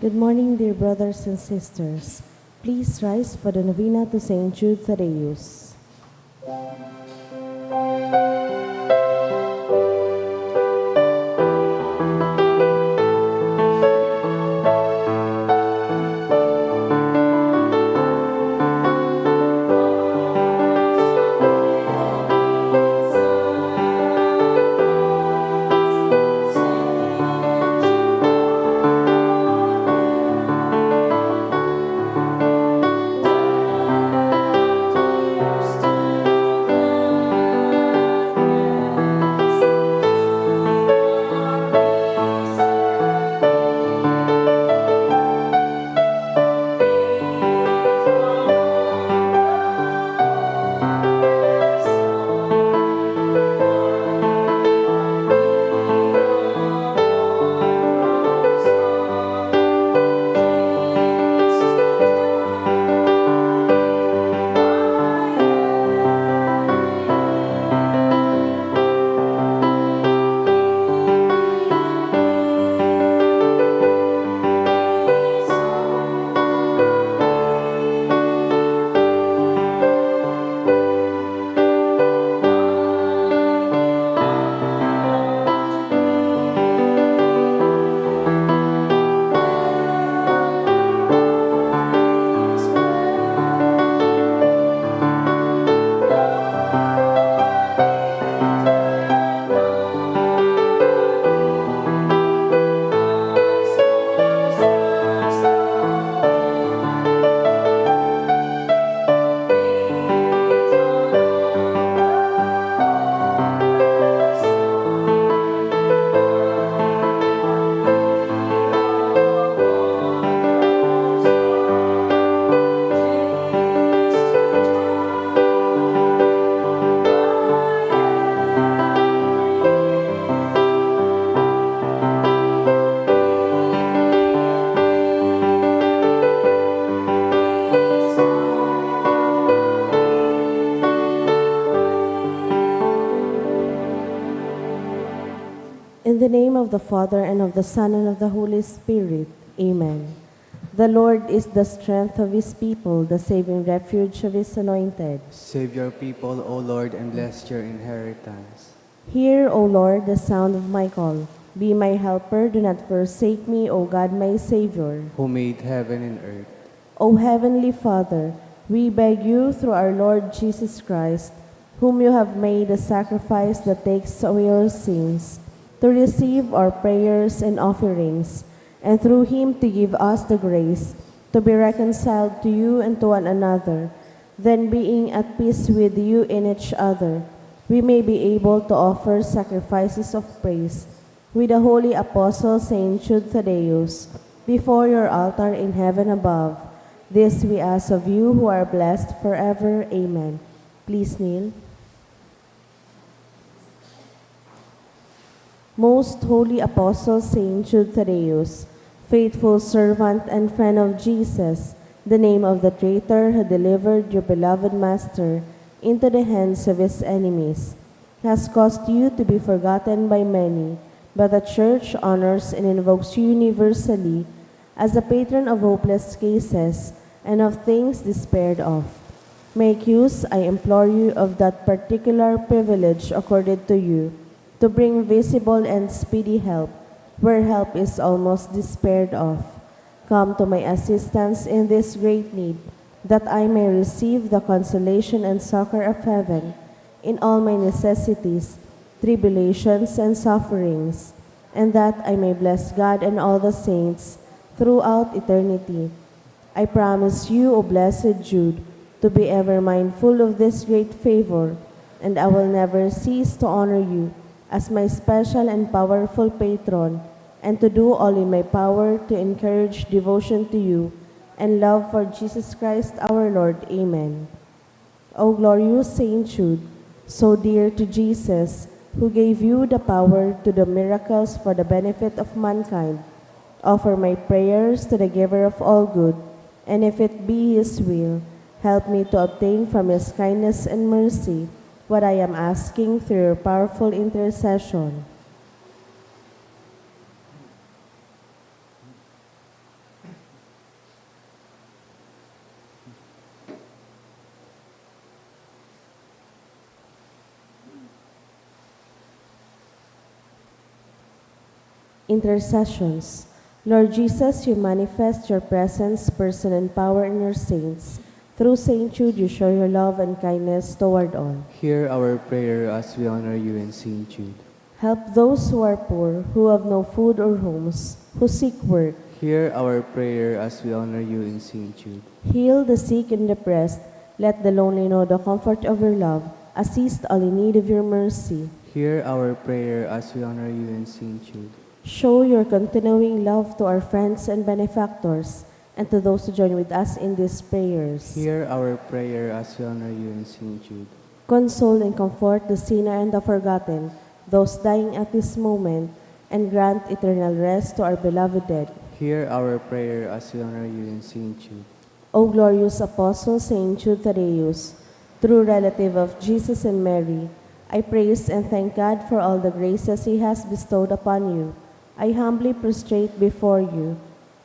Good morning, dear brothers and sisters. Please rise for the novena to Saint Jude Thaddeus. In the name of the Father, and of the Son, and of the Holy Spirit. Amen. The Lord is the strength of his people, the saving refuge of his anointed. Save your people, O Lord, and bless your inheritance. Hear, O Lord, the sound of my call. Be my helper, do not forsake me, O God, my Savior. Who made heaven and earth. O Heavenly Father, we beg you through our Lord Jesus Christ, whom you have made a sacrifice that takes away our sins, to receive our prayers and offerings, and through him to give us the grace to be reconciled to you and to one another. Then, being at peace with you in each other, we may be able to offer sacrifices of praise with the holy apostle Saint Jude Thaddeus before your altar in heaven above. This we ask of you who are blessed forever. Amen. Please kneel. Most Holy Apostle Saint Jude Thaddeus, faithful servant and friend of Jesus, the name of the traitor who delivered your beloved Master into the hands of his enemies, has caused you to be forgotten by many, but the Church honors and invokes you universally as the patron of hopeless cases and of things despaired of. Make use, I implore you, of that particular privilege accorded to you, to bring visible and speedy help where help is almost despaired of. Come to my assistance in this great need, that I may receive the consolation and succor of heaven in all my necessities, tribulations, and sufferings, and that I may bless God and all the saints throughout eternity. I promise you, O blessed Jude, to be ever mindful of this great favor, and I will never cease to honor you as my special and powerful patron, and to do all in my power to encourage devotion to you and love for Jesus Christ our Lord. Amen. O glorious Saint Jude, so dear to Jesus, who gave you the power to do miracles for the benefit of mankind, offer my prayers to the giver of all good, and if it be his will, help me to obtain from his kindness and mercy what I am asking through your powerful intercession. Intercessions. Lord Jesus, you manifest your presence, person, and power in your saints. Through Saint Jude, you show your love and kindness toward all. Hear our prayer as we honor you in Saint Jude. Help those who are poor, who have no food or homes, who seek work. Hear our prayer as we honor you in Saint Jude. Heal the sick and depressed. Let the lonely know the comfort of your love. Assist all in need of your mercy. Hear our prayer as we honor you in Saint Jude. Show your continuing love to our friends and benefactors, and to those who join with us in these prayers. Hear our prayer as we honor you in Saint Jude. Console and comfort the sinner and the forgotten, those dying at this moment, and grant eternal rest to our beloved dead. Hear our prayer as we honor you in Saint Jude. O glorious Apostle Saint Jude Thaddeus, true relative of Jesus and Mary, I praise and thank God for all the graces He has bestowed upon you. I humbly prostrate before you.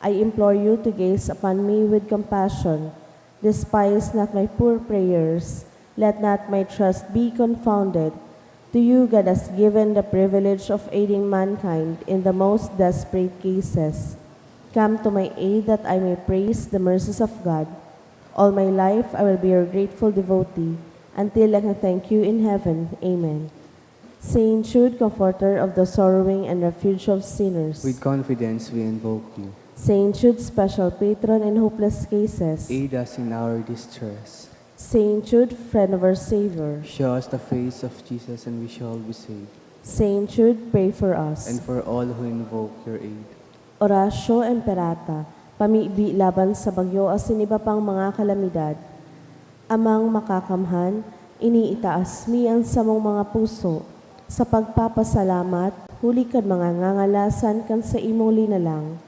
I implore you to gaze upon me with compassion. Despise not my poor prayers. Let not my trust be confounded. To you God has given the privilege of aiding mankind in the most desperate cases. Come to my aid that I may praise the mercies of God. All my life I will be your grateful devotee, until I can thank you in heaven. Amen. Saint Jude, comforter of the sorrowing and refuge of sinners. With confidence we invoke you. Saint Jude, special patron in hopeless cases. Aid us in our distress. Saint Jude, friend of our Savior. Show us the face of Jesus and we shall be saved. Saint Jude, pray for us. And for all who invoke your aid. Oratio Imperata, pamibi laban sa bagyo asin iba pang mga kalamidad. Amang makakamhan, iniitaas mi ang samong mga puso. Sa pagpapasalamat, huli kan mga ngangalasan kan sa imong linalang.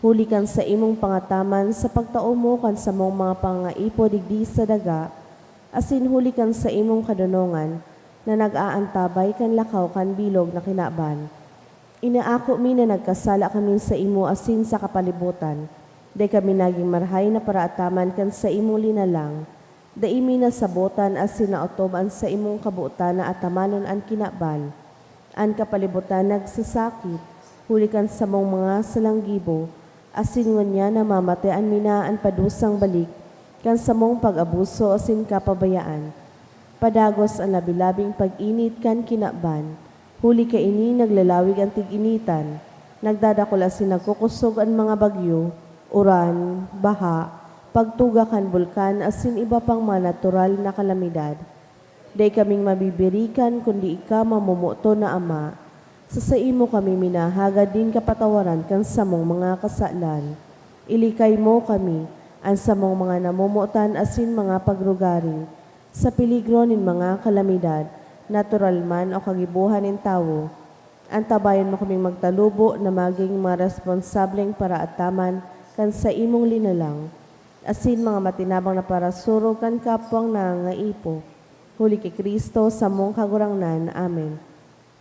Huli kan sa imong pangataman sa pagtao mo kan sa mong mga pangaipo digdi sa daga. Asin huli kan sa imong kadunongan na nag-aantabay kan lakaw kan bilog na kinaban. Inaako mi na nagkasala kami sa imo asin sa kapalibutan. Day kami naging marhay na paraataman kan sa imong linalang. Daimi na sabotan asin naotob an sa imong kabuutan na atamanon an kinaban. An kapalibutan nagsasakit, hulikan sa mong mga salanggibo, asin ngunya na mamatayan mina an padusang balik, kan sa mong pag-abuso asin kapabayaan. Padagos ang labilabing pag-init kan kinaban, huli ka ini naglalawig ang tig-initan, nagdadakol asin nagkukusog ang mga bagyo, uran, baha, pagtugakan bulkan asin iba pang mga natural na kalamidad. Day kaming mabibirikan kundi ika mamumuto na Ama. Sa imo kami minahaga din kapatawaran kan samong mga kasalan. Ilikay mo kami ang samong mga namumutan asin mga pagrugari. Sa peligro nin mga kalamidad, natural man o kagibuhan nin tao. Antabayan mo kaming magtalubo na maging mga responsableng paraataman kan sa imong linalang. Asin mga matinabang na parasuro kan kapwang nangaipo. Huli kay Kristo sa mong kagurangnan. Amen.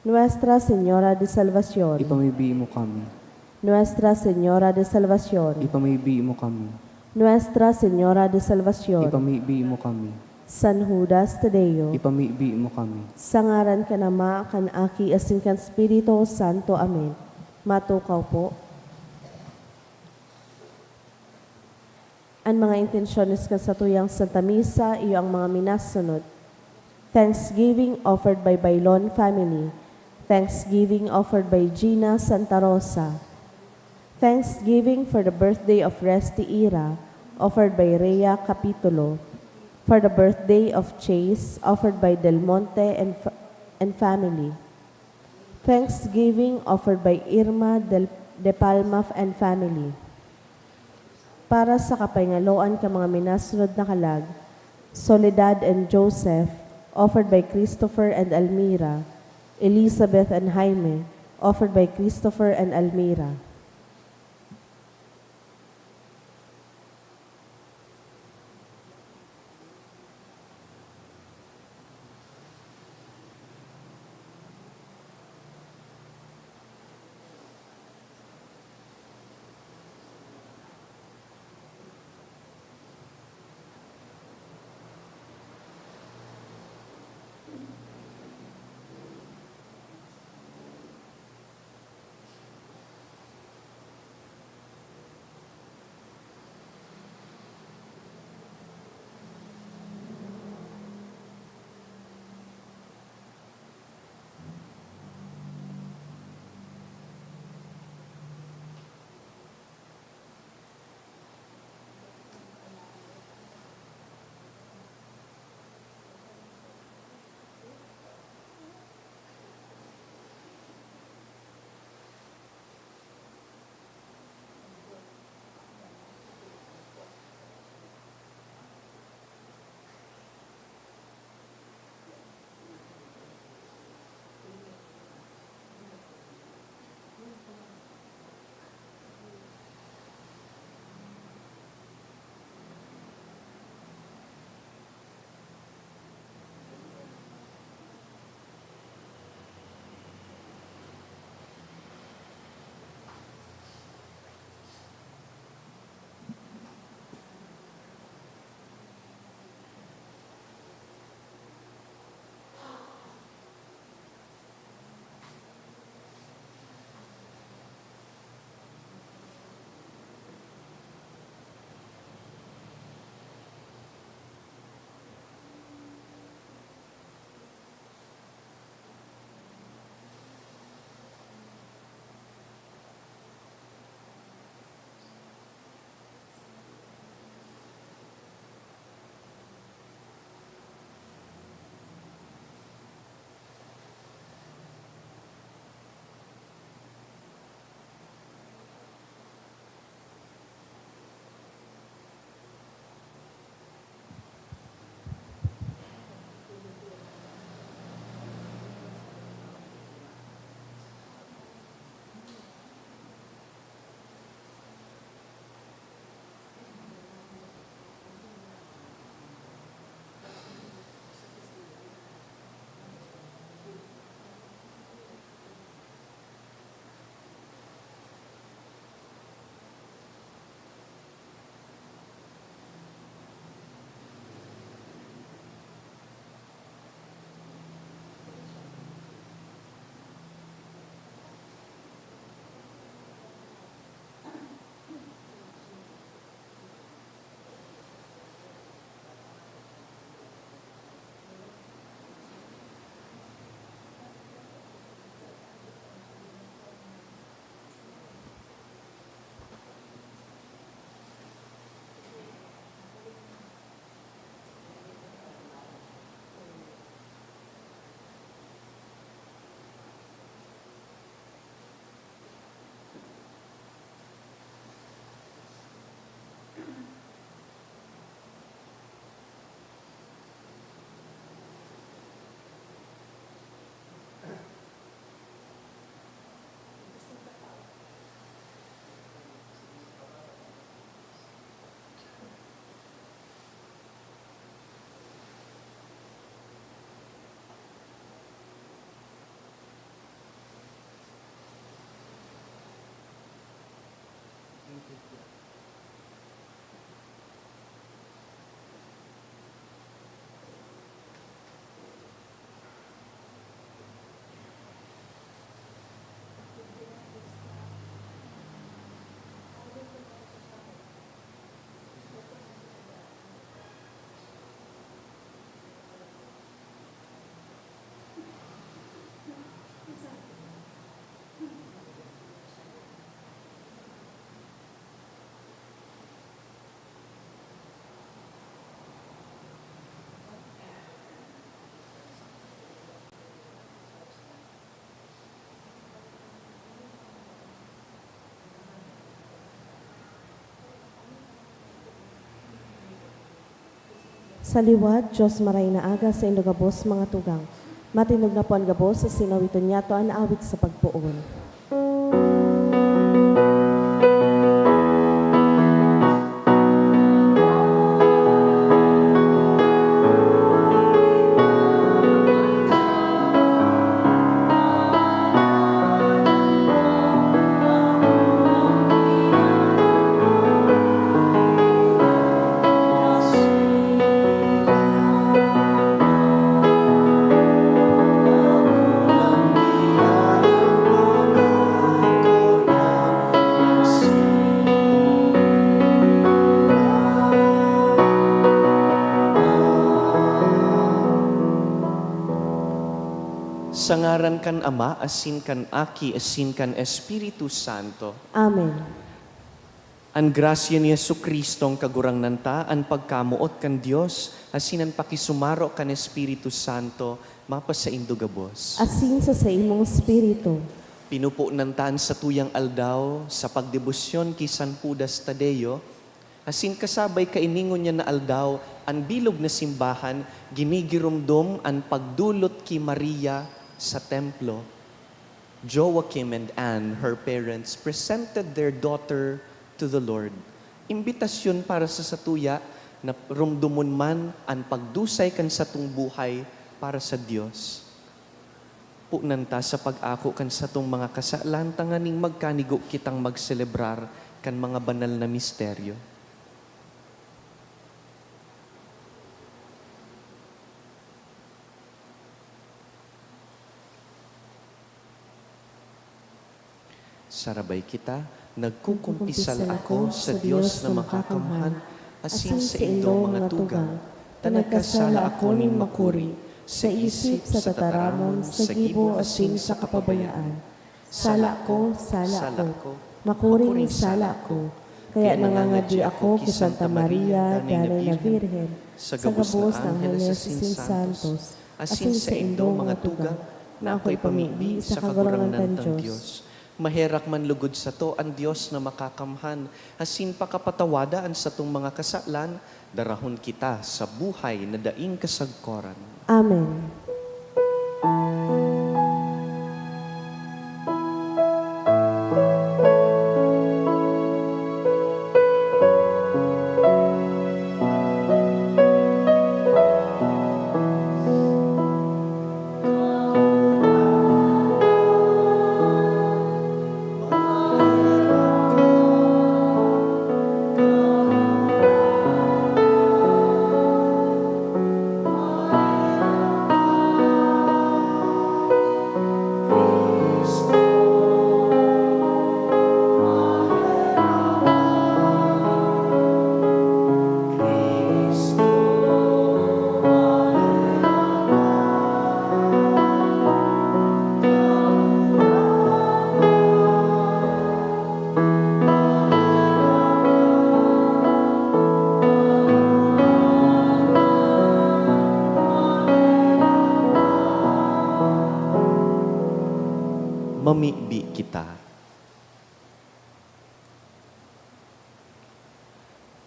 Nuestra Señora de Salvación. Ipamibi mo kami. Nuestra Señora de Salvación. Ipamibi mo kami. Nuestra Señora de Salvación. Ipamibi mo kami. San Judas Tadeo. Ipamibi mo kami. Sa ngaran ka na Ma, kan Aki, asin kan Espiritu Santo. Amen. Matukaw po. Ang mga intensyones ka sa tuyang Santa Misa, iyo ang mga minasunod. Thanksgiving offered by Bailon family. Thanksgiving offered by Gina Santa Rosa. Thanksgiving for the birthday of Resty Ira, offered by Rhea Capitulo. For the birthday of Chase, offered by Del Monte and family. Thanksgiving offered by Irma de Palma and family. Para sa kapayngaloan ka mga minasunod na kalag, Soledad and Joseph, offered by Christopher and Almira. Elizabeth and Jaime, offered by Christopher and Almira. Sa liwat, Diyos maray na aga sa inyong gabos mga tugang. Matinog na po ang gabos sa sinawiton niya to ang awit sa pagpuon. Sa ngaran kan Ama, asin kan Aki, asin kan Espiritu Santo. Amen. An grasya ni Jesucristong kagurang nanta, an pagkamuot kan Dios, asin an pakisumaro kan Espiritu Santo, mapasa indugabos. Asin sa imong espiritu. Pinupo nantaan sa tuyang aldaw, sa pagdebosyon ki San Judas Tadeo, asin kasabay kainingon niya na aldaw, an bilog na simbahan, ginigirumdom an pagdulot ki Maria sa templo. Joachim and Anne, her parents, presented their daughter to the Lord. Imbitasyon para sa satuya na rumdumon man ang pagdusay kan satong buhay para sa Dios. Punanta sa pag-ako kan satong mga kasalan, tanganing magkanigo kitang magselebrar kan mga banal na misteryo. Sarabay kita, nagkukumpisal ako sa Diyos na makakamhan, asin sa indo mga tugang, tanagkasala ako ning makuri, sa isip, sa tataramon, sa gibo, asin sa kapabayaan. Sala ko, makuring sala ko. Kaya nangangadi ako kay Santa Maria, Danay na Virgen, sa gabos ng Angeles Santos, asin sa indo mga tugang, na ako'y pamigbi sa kagurangan ng Diyos. Maherak man lugod sa to ang Diyos na makakamhan, asin pakapatawadaan sa tong mga kasalan, darahon kita sa buhay na daing kasagkoran. Amen. Mamibi kita.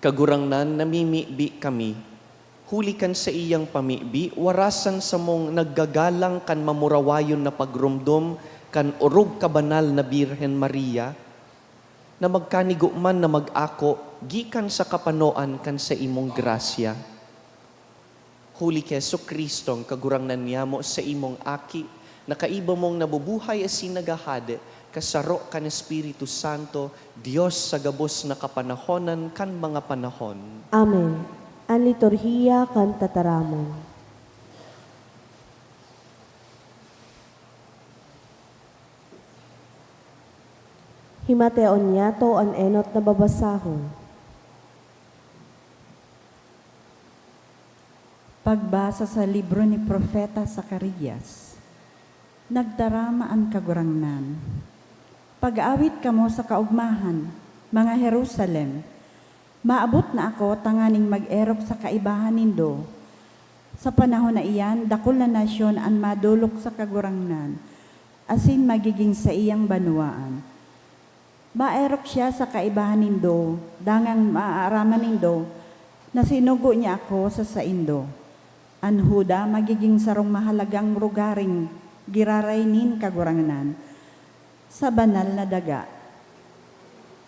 Kagurangnan namimibi kami, hulikan sa iyang pamibi, warasan sa mong naggagalang kan mamurawayon na pagrumdom, kan urog kabanal na Birhen Maria, na magkanigo man na mag-ako, gikan sa kapanoan kan sa imong grasya. Huli kay Jesucristong kagurangnan niya mo sa imong aki, nakaiba mong nabubuhay asin nagahade, kasaro kan Espiritu Santo, Dios sa gabos na kapanahonan kan mga panahon. Amen. Ang liturhiya kan tataramon. Himateon niya to ang enot na babasahon. Pagbasa sa libro ni Propeta Zacarias. Nagdarama ang kagurangnan. Pag-awit kamo sa kaugmahan, mga Jerusalem. Maabot na ako tanganing mag-erok sa kaibahan nindo. Sa panahon na iyan, dakol na nasyon ang madulok sa kagurangnan, asin magiging sa iyang banwaan. Maerok siya sa kaibahan nindo, dangang maaaraman nindo, na sinugo niya ako sa saindo. An Huda magiging sarong mahalagang rugaring giraraynin kagurangnan sa banal na daga.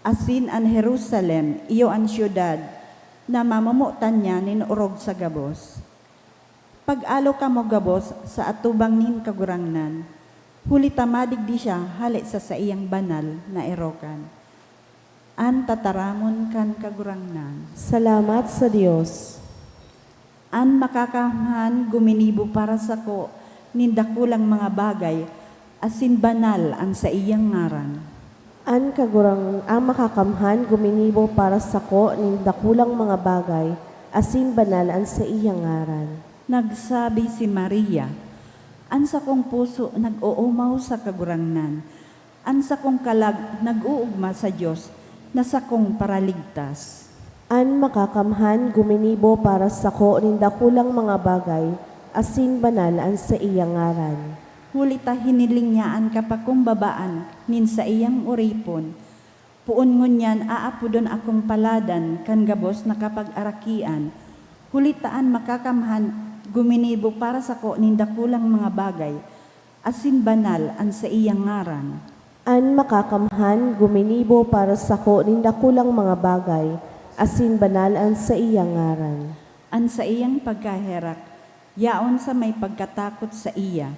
Asin an Jerusalem, iyo an siyudad na mamumutan niya ninurog sa gabos. Pag-alo ka mo gabos sa atubang nin kagurangnan, huli tamadig di siya hali sa iyang banal na erokan. An tataramon kan kagurangnan. Salamat sa Diyos. An makakahan guminibo para sa ko nindakulang mga bagay, asin banal ang sa iyang ngaran. Ang makakamhan guminibo para sa ko ning dakulang mga bagay, asin banal ang sa iyang ngaran. Nagsabi si Maria, an sa kong puso nag-uumaw sa kagurangnan, an sa kong kalag nag-uugma sa Diyos, na sa kong paraligtas. An makakamhan guminibo para sa ko ning dakulang mga bagay, asin banal ang sa iyang ngaran. Huli ta hiniling niya ang kapakumbabaan nin sa iyang uripon. Puon ngunyan aapudon akong paladan kan gabos na kapag-arakian. Huli taan makakamhan guminibo para sa ko nin dakulang mga bagay, asin banal ang sa iyang ngaran. An makakamhan guminibo para sa ko ning dakulang mga bagay, asin banal ang sa iyang ngaran. An sa iyang pagkaherak, yaon sa may pagkatakot sa iya,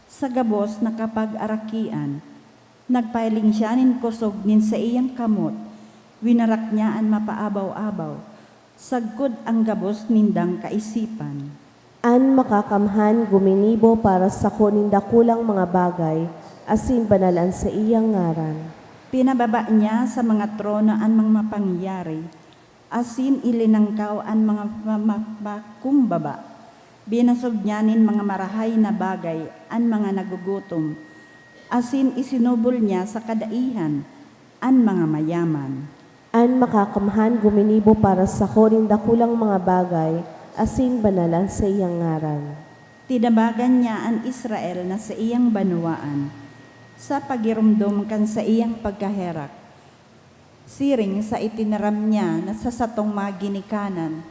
sa gabos na kapag-arakian, nagpailing siya nin kusog nin sa iyang kamot, winarak niya ang mapaabaw-abaw, sagkod ang gabos nindang kaisipan. An makakamhan guminibo para sa ko ning dakulang mga bagay, asin banal ang sa iyang ngaran. Pinababa niya sa mga trono ang mga mapangyari, asin ilinangkaw ang mga makumbaba. Binasog niya nin mga marahay na bagay ang mga nagugutom, asin isinubol niya sa kadaihan ang mga mayaman. An makakamhan guminibo para sa ko ning dakulang mga bagay, asin banal ang sa iyang ngaran. Tinabagan niya ang Israel na sa iyang banwaan, sa pagirumdum kan sa iyang pagkaherak. Siring sa itinaram niya na sa satong mga ginikanan,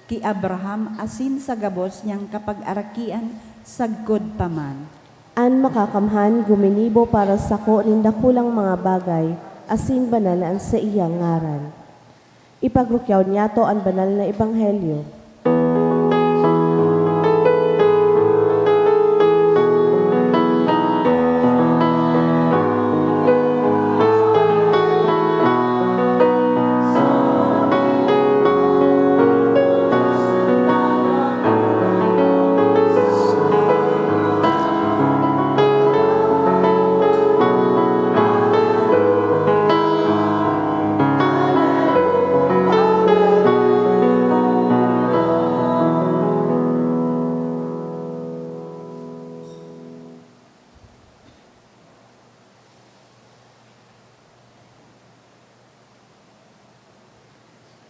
ki Abraham asin sa gabos niyang kapag-arakian sagkod paman. An makakamhan guminibo para sa ko ning dakulang mga bagay, asin banal ang sa iyang ngaran. Ipagrukyaw niya to ang banal na ebanghelyo.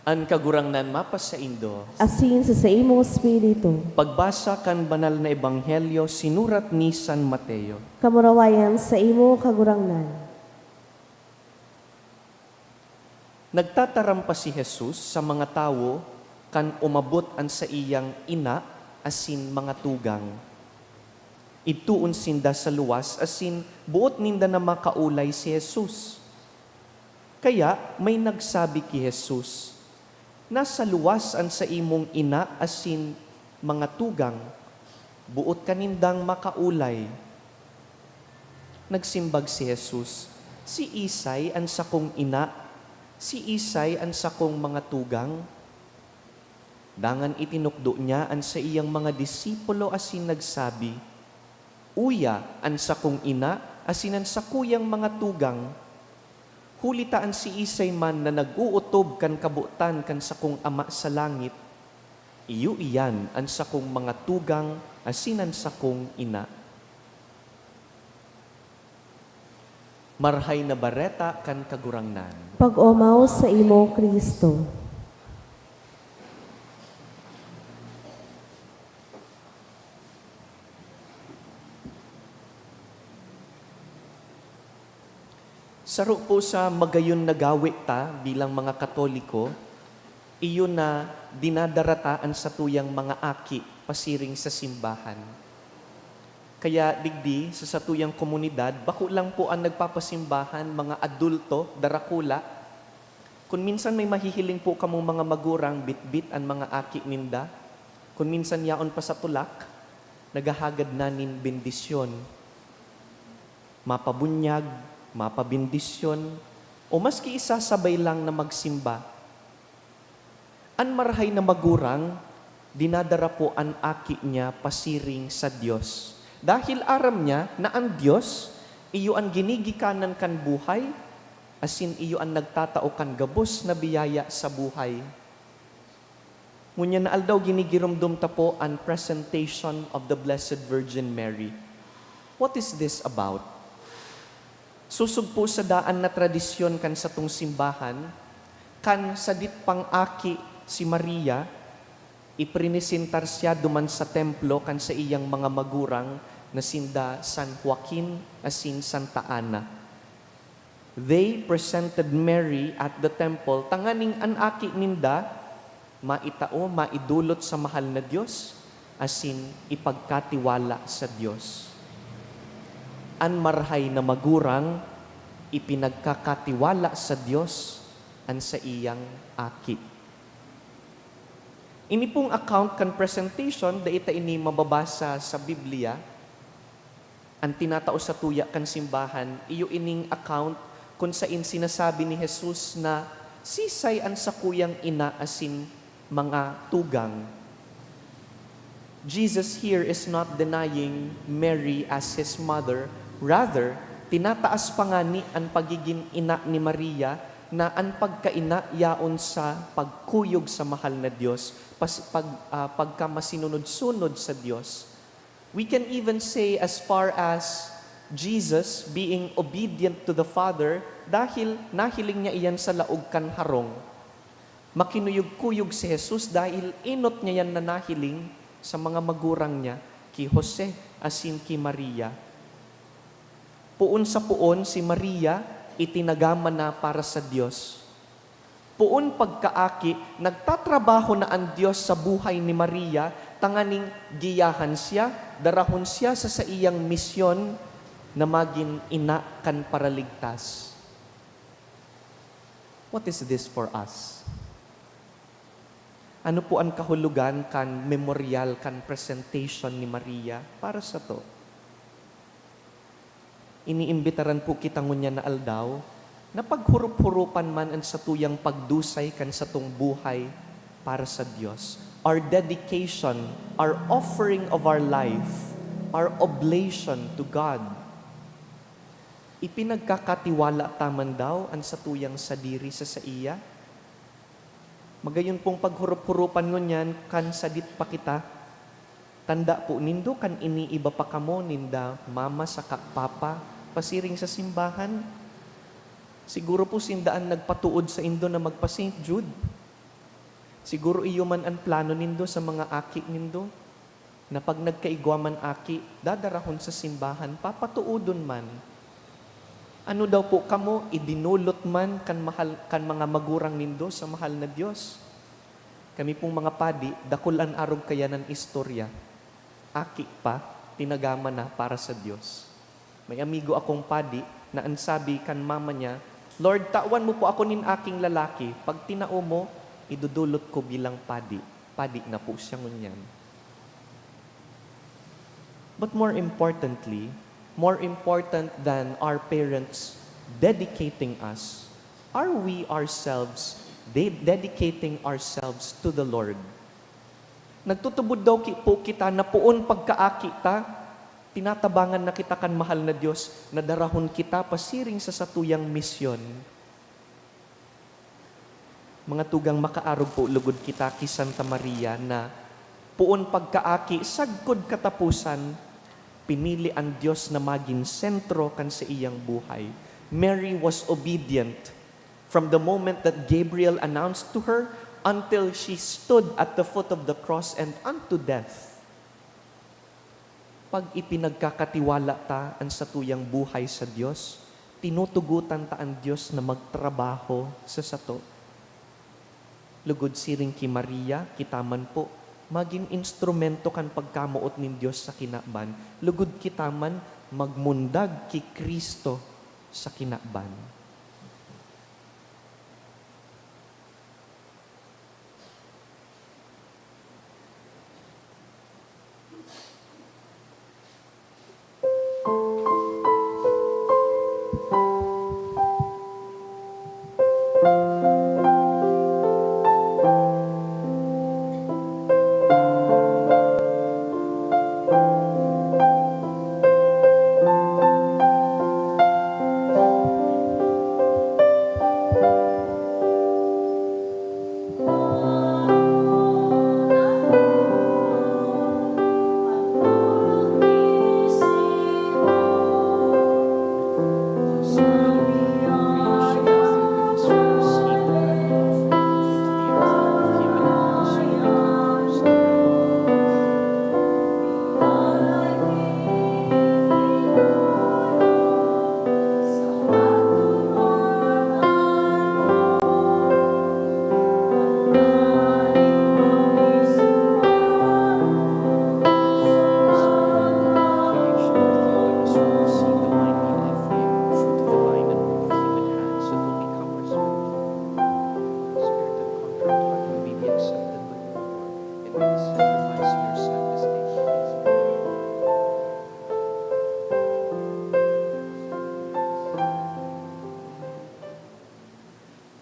An kagurangnan mapas sa Indo, Asin sa imong espiritu, pagbasa kan banal na ebanghelyo sinurat ni San Mateo. kamurawayan sa imo kagurangnan. Nagtataram pa si Jesus sa mga tawo kan umabot an sa iyang ina asin mga tugang. Ituon sinda sa luwas asin buot ninda na makaulay si Jesus. Kaya may nagsabi ki Jesus, nasa luwas an sa imong ina asin mga tugang, buot kanindang makaulay. Nagsimbag si Jesus, Si Isay ang sakong ina, si Isay ang sakong mga tugang. Dangan itinukdo niya ang sa iyang mga disipulo asin nagsabi, Uya ang sakong ina, asin ang sakuyang mga tugang. Hulitaan si Isay man na nag-uutob kan kabutan kan sakong ama sa langit. Iyo iyan ang sakong mga tugang, asin ang sakong ina. Marhay na bareta kan kagurangnan. Pag-omaw sa imo, Kristo. Saro po sa magayon na gawi ta bilang mga Katoliko, iyon na dinadarataan sa tuyang mga aki pasiring sa simbahan. Kaya digdi sa satuyang komunidad, bako lang po ang nagpapasimbahan, mga adulto, darakula. Kung minsan may mahihiling po kamong mga magurang, bitbit ang mga aki ninda. Kung minsan yaon pa sa tulak, nagahagad na nin bendisyon. Mapabunyag, mapabindisyon, o maski isasabay lang na magsimba. An marhay na magurang, dinadara po ang aki niya pasiring sa Diyos. Dahil aram niya na ang Diyos, iyo ang ginigikanan kan buhay, asin iyo ang nagtatao kan gabos na biyaya sa buhay. Ngunya na aldaw ginigirumdum ta po ang presentation of the Blessed Virgin Mary. What is this about? Susog po sa daan na tradisyon kan sa tung simbahan, kan sadit pang aki si Maria, iprinisintar siya duman sa templo kan sa iyang mga magurang na sinda San Joaquin asin Santa Ana. They presented Mary at the temple, tanganing an aki ninda, maitao, maidulot sa mahal na Diyos, asin ipagkatiwala sa Diyos. An marhay na magurang, ipinagkakatiwala sa Diyos an sa iyang aki. Ini pong account kan presentation, da ita ini mababasa sa Biblia, ang tinatao sa tuya kan simbahan, iyo ining account kung saan sinasabi ni Jesus na sisay ang sakuyang ina asin mga tugang. Jesus here is not denying Mary as his mother. Rather, tinataas pa nga ni ang pagiging ina ni Maria na ang pagkaina yaon sa pagkuyog sa mahal na Diyos, pagka masinunod-sunod sa Diyos. We can even say as far as Jesus being obedient to the Father dahil nahiling niya iyan sa laog kan harong. Makinuyog-kuyog si Jesus dahil inot niya yan na nahiling sa mga magurang niya, ki Jose asin ki Maria. Puon sa puon si Maria itinagama na para sa Diyos. Puon pagkaaki, nagtatrabaho na ang Diyos sa buhay ni Maria, tanganing giyahan siya, darahon siya sa iyang misyon na maging ina kan paraligtas. What is this for us? Ano po ang kahulugan kan memorial, kan presentation ni Maria para sa to? Iniimbitaran po kita ngunya na aldaw na paghurup-hurupan man ang satuyang pagdusay kan sa tong buhay para sa Diyos. Our dedication, our offering of our life, our oblation to God. Ipinagkakatiwala taman daw ang satuyang sadiri sa iya. Magayon pong paghurup-hurupan ngunyan kan sadit pa kita. Tanda po nindo kan iniiba pa kamo ninda mama sa papa pasiring sa simbahan. Siguro po sindaan nagpatuod sa indo na magpa St. Jude. Siguro iyo man ang plano nindo sa mga aki nindo na pag nagkaigwaman aki, dadarahon sa simbahan, papatuudon man. Ano daw po kamo, idinulot man kan mga magurang nindo sa mahal na Diyos. Kami pong mga padi, dakulan arog kaya ng istorya. Aki pa, tinagama na para sa Diyos. May amigo akong padi na ansabi kan mama niya, Lord, tawan mo po ako nin aking lalaki. Pag tinao mo, idudulot ko bilang padi. Padi na po siya ngunyan. But more importantly, more important than our parents dedicating us? Are we ourselves dedicating ourselves to the Lord? Nagtutubod daw po kita na puon pagkaaki ta, tinatabangan na kita kan mahal na Diyos, na darahon kita pasiring sa satuyang misyon. Mga tugang makaarog po lugod kita ki Santa Maria na puon pagkaaki sagkod katapusan, pinili ang Diyos na maging sentro kan sa iyang buhay. Mary was obedient from the moment that Gabriel announced to her until she stood at the foot of the cross and unto death. Pag ipinagkakatiwala ta ang satuyang buhay sa Diyos, tinutugutan ta ang Diyos na magtrabaho sa sato. Lugod siring ki Maria, kitaman po, maging instrumento kan pagkamuot nin Diyos sa kinaban. Lugod kitaman, magmundag ki Kristo sa kinaban.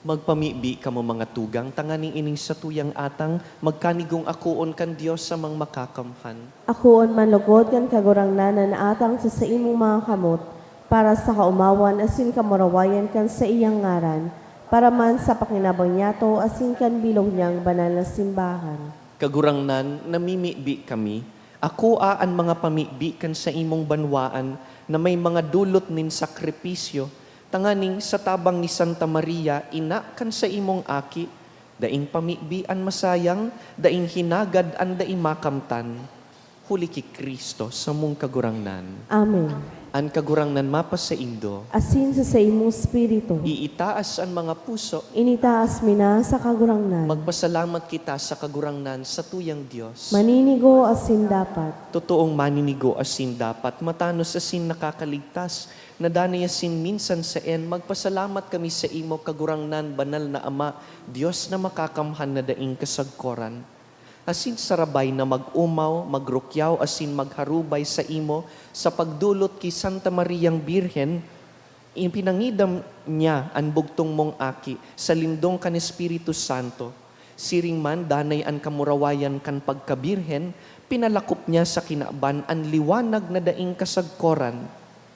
Magpamibi kamo mga tugang, tanganing ining satuyang atang, magkanigong akuon kan Dios sa mang makakamhan. Akuon manlugod kan kagurangnan na atang sa imong mga kamot, para sa kaumawan asin kamurawayan kan sa iyang ngaran, para man sa pakinabang niyato asin kan bilog niyang banal na simbahan. Kagurangnan, namimibi kami, ako aan mga pamibi kan sa imong banwaan, na may mga dulot nin sakripisyo, tanganing sa tabang ni Santa Maria, ina kan sa imong aki, daing pamibian masayang, daing hinagad an daing makamtan, huli ki Kristo sa mong kagurangnan. Amen. An kagurangnan mapas sa Indo, Asin sa imong spirito, iitaas ang mga puso, initaas mina sa kagurangnan. magpasalamat kita sa kagurangnan sa tuyang Diyos. Maninigo asin dapat. Totoong maninigo asin dapat, matanos asin nakakaligtas, na danay asin minsan sa magpasalamat kami sa imo kagurangnan, banal na Ama, Diyos na makakamhan na daing kasagkoran. Asin sarabay na mag-umaw, magrukyaw, asin magharubay sa imo, sa pagdulot ki Santa Mariang Birhen, ipinangidam niya ang bugtong mong aki, sa lindong kan Espiritu Santo. Siring man, danay ang kamurawayan kan pagkabirhen, pinalakop niya sa kinaban ang liwanag na daing kasagkoran,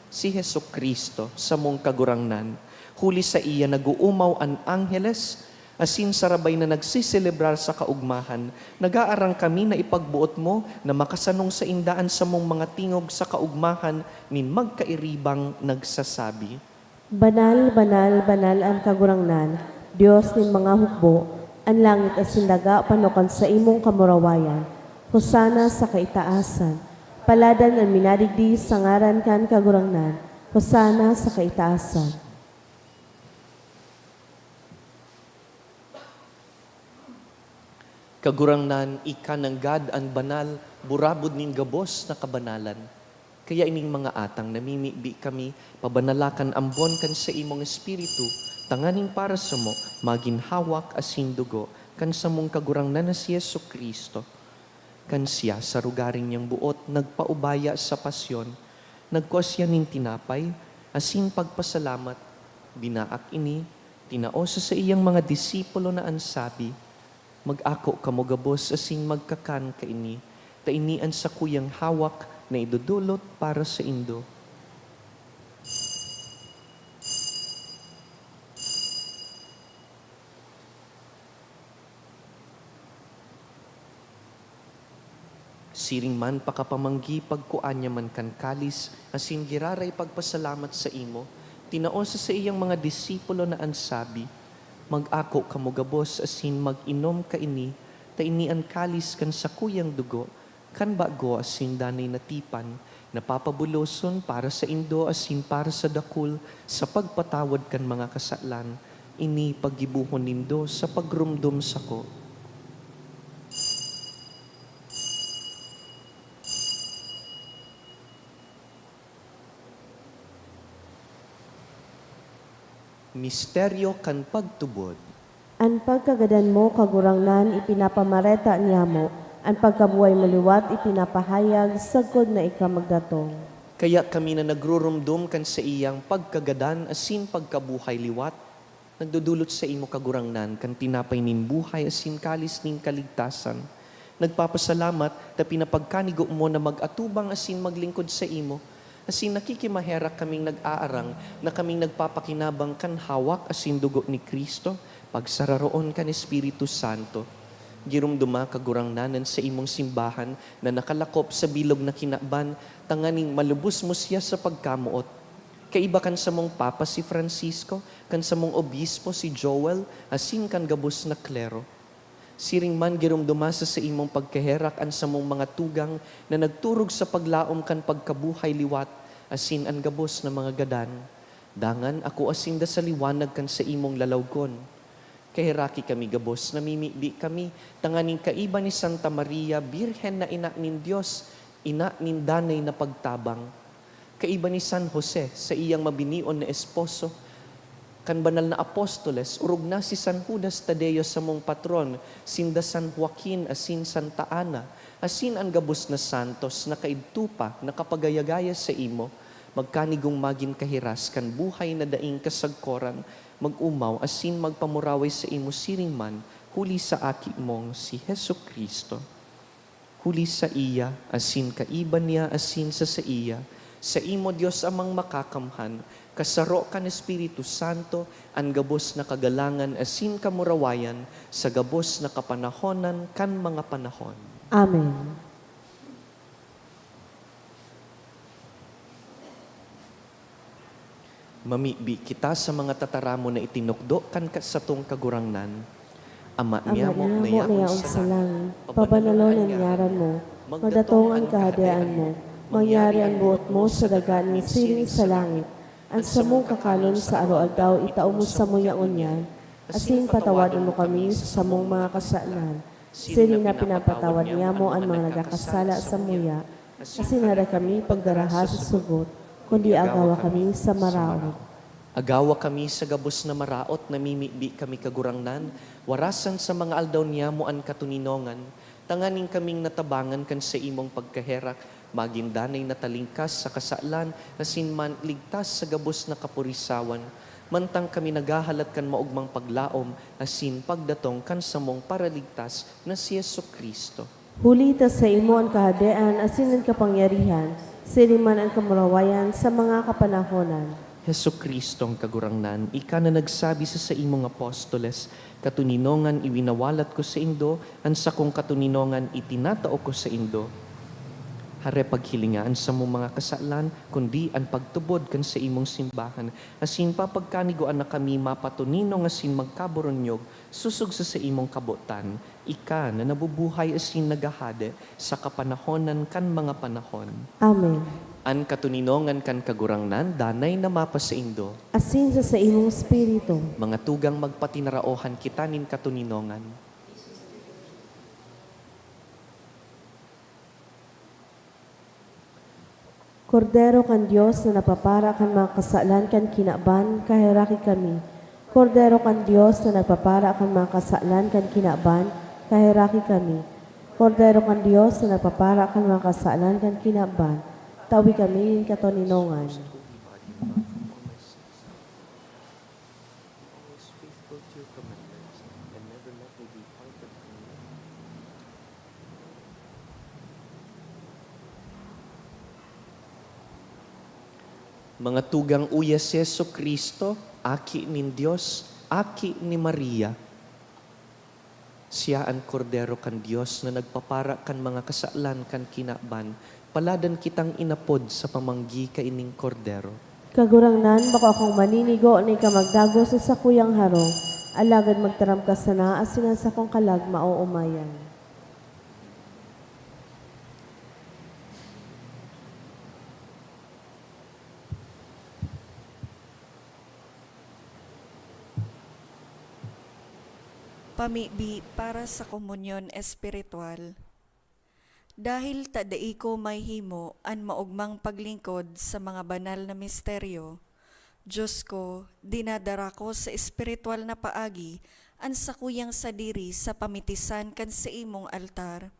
si Hesus Kristo sa mong kagurangnan. Huli sa iya naguumaw ang angheles, asin sarabay na nagsiselebrar sa kaugmahan, nag-aarang kami na ipagbuot mo na makasanong sa indaan sa mong mga tingog sa kaugmahan nin magkairibang nagsasabi. Banal, banal, banal ang kagurangnan, Diyos nin mga hukbo, ang langit asin daga panukan sa imong kamurawayan. Hosana sa kaitaasan. Paladan ang minadigdi sa ngaran kan kagurangnan. Hosana sa kaitaasan. Kagurangnan, ikananggad ang banal, burabod nin gabos na kabanalan. Kaya ining mga atang namimibi kami, pabanalakan ambon kan sa imong espiritu, tanganing para sa mo, maginhawak asin dugo, kan sa mong kagurangnan na si Yesu Kristo. Kan siya sa rugaring niyang buot, nagpaubaya sa pasyon, nagkuas siya nin tinapay, asin pagpasalamat, binaak ini, tinaosa sa iyang mga disipulo na ansabi, mag-ako kamo gabos asing magkakan ka ini, tainian sa kuyang hawak na idudulot para sa indo. Siring man pakapamanggi pagkuanya man kan kalis, asin giraray pagpasalamat sa imo, tinaosa sa iyang mga disipulo na ansabi, mag-ako kamo gabos asin mag-inom ka ini, tainian kalis kan sa kuyang dugo, kan bago asin danay natipan, napapabuloson para sa indo asin para sa dakul, sa pagpatawad kan mga kasalan, ini paggibuhon nindo sa pagrumdum sako. Misteryo kan pagtubod. Ang pagkagadan mo, kagurangnan, ipinapamareta niya mo. Ang pagkabuhay mo liwat, ipinapahayag, sagkod na ikaw magdatong. Kaya kami na nagrurumdum kan sa iyang pagkagadan asin pagkabuhay liwat, nagdudulot sa imo kagurangnan kan tinapay nin buhay asin kalis nin kaligtasan. Nagpapasalamat na pinapagkanigo mo na mag-atubang asin maglingkod sa imo, asin nakikimaherak kaming nag-aarang na kaming nagpapakinabang kan hawak asin dugo ni Kristo, pagsararoon kan Espiritu Santo. Girumduma kagurangnanan sa imong simbahan na nakalakop sa bilog na kinaban, tanganing malubos mo siya sa pagkamuot. Kaiba kan sa mong Papa si Francisco, kan sa mong Obispo si Joel, asin kan gabos na klero. Siring man girumduma sa imong pagkaherak an sa mong mga tugang na nagturog sa paglaom kan pagkabuhay liwat, asin an gabos na mga gadan. Dangan ako asin da sa liwanag kan sa imong lalawgon. Kahiraki kami gabos, namimibi kami, tanganing kaiba ni Santa Maria, Birhen na ina nin Diyos, ina nin danay na pagtabang. Kaiba ni San Jose, sa iyang mabinion na esposo, kan banal na apostoles, urog na si San Judas Tadeo sa mong patron, sinda San Joaquin asin Santa Ana, asin ang gabos na santos na kaidtupa, na kapagayagaya sa imo, magkanigong magin kahiras kan buhay na daing kasagkoran, mag-umaw asin magpamuraway sa imo siring man, huli sa aki mong si Hesu Kristo. Huli sa iya, asin kaiban niya, asin sa iya, sa imo Diyos amang makakamhan, kasaro kan Espiritu Santo, ang gabos na kagalangan asin kamurawayan, sa gabos na kapanahonan kan mga panahon. Amen. Mamibi kita sa mga tataramo na itinukdo kan sa tong kagurangnan. Ama niya mo na yaon sa langit, pabanalon ang ngaran mo, magdatong ang kahadian mo, mangyari ang buot mo sa dagan ng siling sa langit, ang samong kakalon sa araw-agaw itao mo sa muyaon yan, asin patawadan mo kami sa samong mga kasalan, siling na pinapatawad niya mo ang mga nagakasala sa muya, asin hara kami pagdaraha sa sugot, kundi agawa kami sa maraot. Agawa kami sa gabos na maraot, namimibi kami kagurangnan, warasan sa mga aldaw niya mo ang katuninongan, tanganing kaming natabangan kan sa imong pagkaherak, magindanay na talingkas sa kasalan, asin man ligtas sa gabos na kapurisawan, mantang kami nagahalat kan maugmang paglaom, asin pagdatong kan sa mong paraligtas na si Yesu Kristo. Hulita sa imo ang kahadian, asin ang kapangyarihan, siliman ang kamurawayan sa mga kapanahonan. Hesu Kristo ang kagurangnan, ika na nagsabi sa imong apostoles, katuninongan iwinawalat ko sa indo, ang sa kong katuninongan itinatao ko sa indo. Hare paghilingaan sa mong mga kasalan, kundi ang pagtubod kan sa imong simbahan, asin papagkaniguan na kami mapatuninong asin magkaboronyog, susug sa imong kabutan, ika na nabubuhay asin nagahade sa kapanahonan kan mga panahon. Amen. An katuninongan kan kagurangnan, danay na mapa sa indo. Asin sa imong espiritu. Mga tugang magpatinaraohan kita nin katuninongan. Kordero kan Diyos na napapara kan mga kasalan kan kinaban, kahiraki kami. Kordero kan Diyos na nagpapara kan mga kasalan kan kinaban, kahiraki kami. Kordero kan Diyos na nagpapara kan mga kasalan kan kinaban, tawi kami ng katuninongan. Mga tugang uyas si Yesu Kristo, aki nin Dios, aki ni Maria. Siya ang kordero kan Dios na nagpapara kan mga kasalanan kan kinaban, paladan kitang inapod sa pamanggi kaining kordero. Kagurangnan, bako akong maninigo ni kamagdago sa sakuyang harong, alagad magtaram ka sana, asinan sa kong kalag mauumayan. Pamibi para sa komunyon espiritual. Dahil tadai ko may himo an maugmang paglingkod sa mga banal na misteryo, Diyos ko, dinadara ko sa espiritual na paagi an sakuyang sadiri sa pamitisan kan sa imong altar.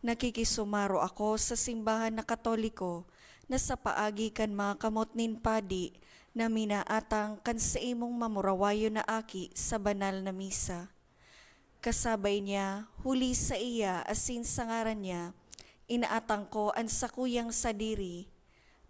Nakikisumaro ako sa simbahan na Katoliko na sa paagi kan mga kamot nin padi na minaatang kan sa imong mamurawayo na aki sa banal na misa. Kasabay niya, huli sa iya asin sa ngaran niya, inaatang ko ang sakuyang sadiri.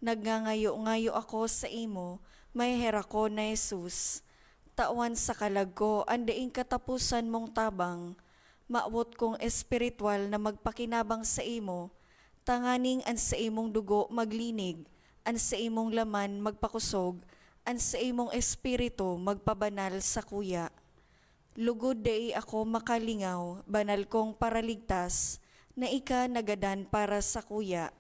Nagngangayo-ngayo ako sa imo, may hera ko na Jesus. Tawan sa kalag ko, andaing katapusan mong tabang. Maawot kong espiritual na magpakinabang sa imo, tanganing an sa imong dugo maglinig, an sa imong laman magpakusog, an sa imong espiritu magpabanal sa kuya. Lugod dai ako makalingaw, banal kong paraligtas, na ika nagadan para sa kuya.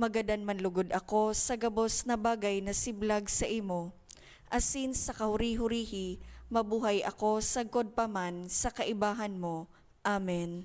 Magadan man lugod ako sa gabos na bagay na siblag sa imo. Asin sa kahuri-hurihi, mabuhay ako sa godpaman sa kaibahan mo. Amen.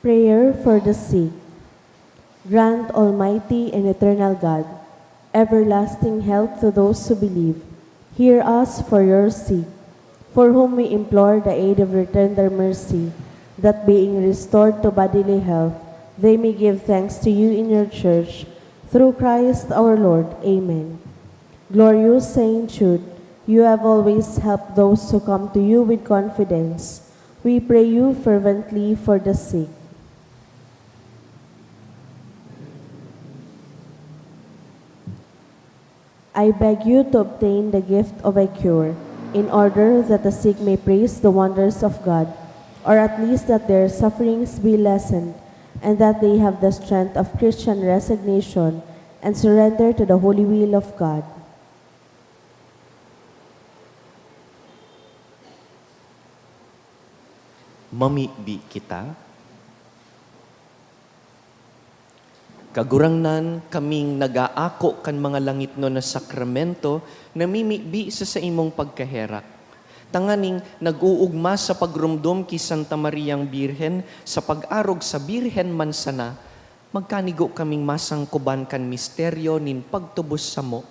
Prayer for the sick. Grant, Almighty and Eternal God, everlasting health to those who believe. Hear us for your sake, for whom we implore the aid of your tender mercy, that being restored to bodily health, they may give thanks to you in your church, through Christ our Lord. Amen. Glorious Saint Jude, you have always helped those who come to you with confidence. We pray you fervently for the sick. I beg you to obtain the gift of a cure, in order that the sick may praise the wonders of God, or at least that their sufferings be lessened, and that they have the strength of Christian resignation and surrender to the holy will of God. Mamibi kita. Kagurangnan kaming nagaako kan mga langit no na sakramento na mimibi sa imong pagkaherak. Tanganing nag-uugma sa pagrumdum ki Santa Mariang Birhen sa pag-arog sa Birhen Mansana, magkanigo kaming masangkuban kan misteryo nin pagtubos sa mo,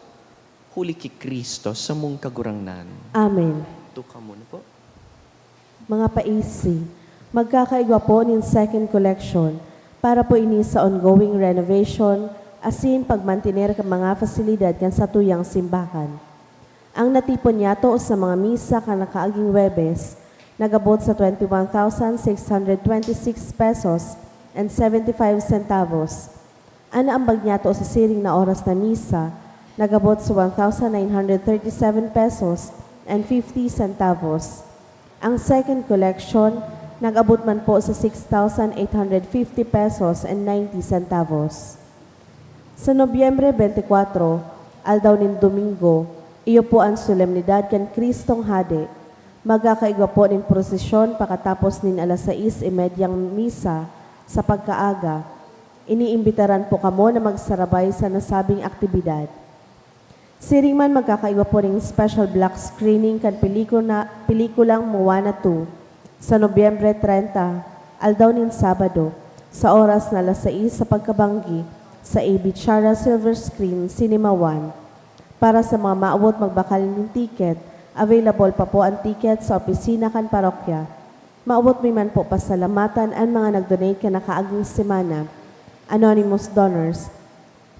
huli ki Kristo sa mong kagurangnan. Amen. Tuka muna po. Mga paisi, magkakaigwa po nin second collection para po ini sa ongoing renovation asin pagmantiner ka mga fasilidad kan sa tuyang simbahan. Ang natipon niya to sa mga misa kan nakaaging Webes, nagabot sa 21,626 pesos and 75 centavos. Ang ambag niya to sa siring na oras na misa, nagabot sa 1,937 pesos and 50 centavos. Ang second collection, nag-abot man po sa 6,850 pesos and 90 centavos. Sa Nobyembre 24, aldaw nin Domingo, iyo po ang solemnidad kan Kristong Hade. Magkakaigwa po nin prosesyon pakatapos nin alas 6:30 misa sa pagkaaga. Iniimbitaran po kamo na magsarabay sa nasabing aktibidad. Siring man magkakaiba po ring special block screening kan pelikulang Moana 2 sa Nobyembre 30, aldaw nin Sabado, sa oras na 6 sa pagkabanggi sa AB Chara Silver Screen Cinema 1. Para sa mga maabot magbakal ng ticket, available pa po ang ticket sa opisina kan parokya. Maabot may man po pasalamatan ang mga nag-donate ka nakaaging semana. Anonymous donors,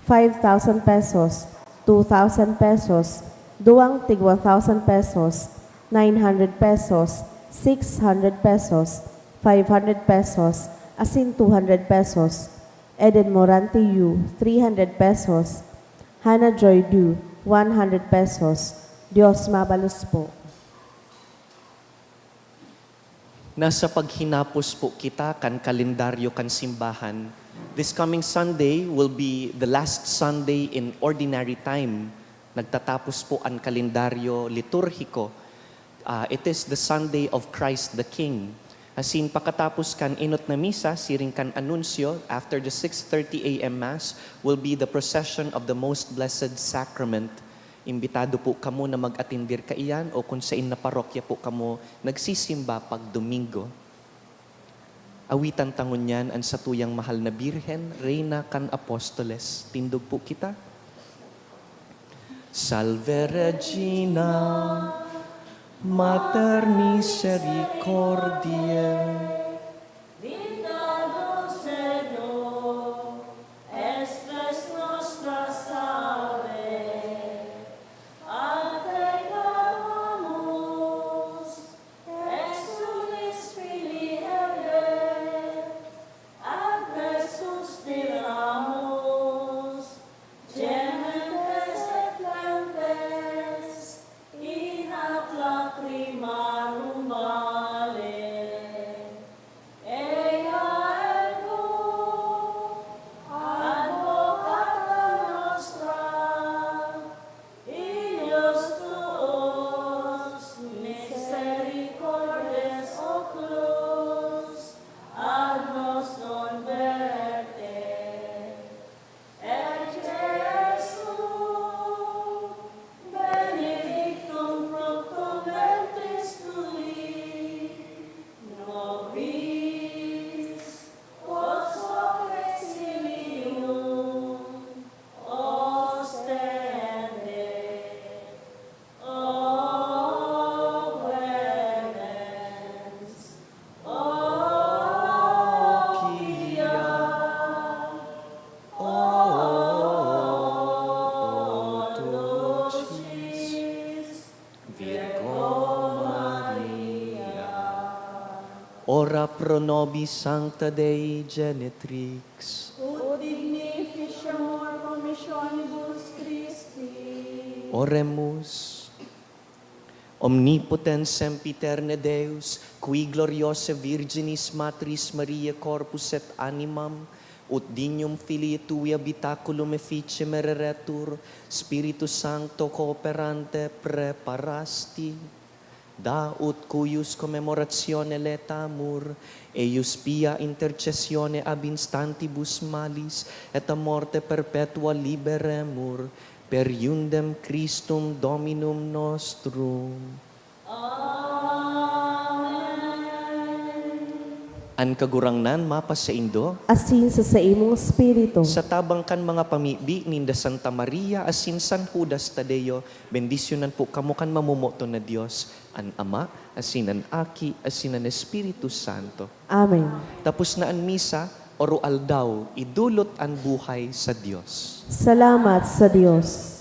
5,000 pesos, 2,000 pesos, duwang tig 1,000 pesos, 900 pesos, 600 pesos, 500 pesos, asin 200 pesos. Eden Morante Yu, 300 pesos. Hannah Joy Du, 100 pesos. Diyos mabalos po. Nasa paghinapos po kita kan kalendaryo kan simbahan. This coming Sunday will be the last Sunday in ordinary time. Nagtatapos po ang kalendaryo liturhiko. It is the Sunday of Christ the King. Asin pagkatapos kan inot na misa, siring kan anunsyo, after the 6:30 a.m. Mass, will be the procession of the Most Blessed Sacrament. Imbitado po kamo na mag-atindir kaiyan o kung sa na parokya po kamo nagsisimba pag Domingo. Awitan tangon yan ang satuyang mahal na Birhen, Reyna kan Apostoles. Tindog po kita. Salve Regina, Mater Misericordiae, Ora pro nobis Sancta Dei Genetrix. Ut dignificiamur commissionibus Christi. Oremus. Omnipotens sempiterne Deus, qui gloriosa Virginis Matris Maria corpus et animam, ut dignum Filii Tui habitaculum efficiem ereretur, Spiritus Sancto cooperante preparasti, da ut cuius commemoratione letamur, eius pia intercessione ab instantibus malis, et a morte perpetua liberemur, per iundem Christum Dominum nostrum. An kagurangnan mapa sa Indo, Asin sa imong espiritu. sa tabang kan mga pamibi ninda Santa Maria asin San Judas Tadeo, bendisyonan po kamo kan mamumoto na Dios, an Ama, asin an Aki, asin an Espiritu Santo. Amen. Tapos na an misa, oro aldaw, idulot an buhay sa Dios. Salamat sa Diyos.